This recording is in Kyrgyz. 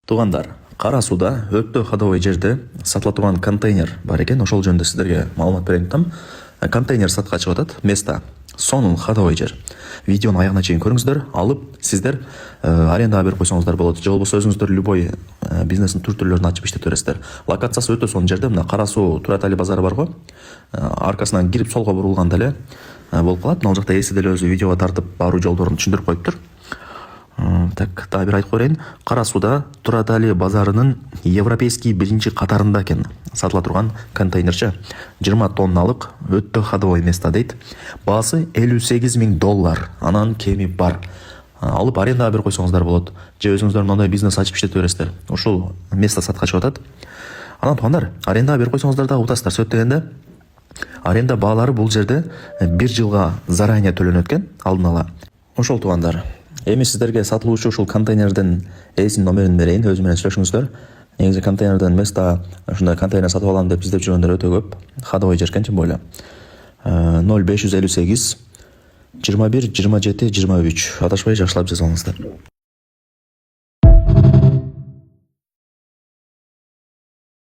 Туугандар, Кара сууда өтө ходовой жерде сатыла турган контейнер бар экен. Ошол жөнүндө сиздерге маалымат берейин атам. Контейнер сатка чыгып атат. Места сонун ходовой жер. Видеону аягына чейин көрүңүздөр, алып сиздер арендага берип койсоңуздар болот. Же болбосо өзүңүздөр любой бизнестин түрлөрүн ачып иштете бересиздер. Локациясы өтө сонун жерде. Мына Кара суу Турат Али базары барго. Аркасынан кирип солго бурулганда эле болуп калат. Ал жакта эси деле өзү видеого тартып баруу жолдорун түшүндүрүп коюптур. Так, дагы бир айтып коеюн. Кара сууда Турат Али базарынын европейский биринчи катарында экен сатыла турган контейнерче. 20 тонналык өтө ходовой место дейт. Баасы $58,000. Анан кеми бар. Алып арендага берип койсоңуздар болот. Же өзүңүздөр мындай бизнес ачып иштете бересиздер. Ушул место сатка чыгып атат. Анан туугандар, арендага берип койсоңуздар дагы утасыздар. Себеп дегенде аренда баалары бул жерде 1 жылга заранее төлөнөт экен, алдын ала. Ошол туугандар. Эми сиздерге сатылуучу ушул контейнердин ээсинин номерин берейин, өзү менен сүйлөшүңүздөр. Негизи контейнерден место ушундай контейнер сатып алам деп издеп жүргөндөр өтө көп. Ходовой жер экен, чын бойло. 0558 21 27 23. Адашпай жакшылап жазып алыңыздар.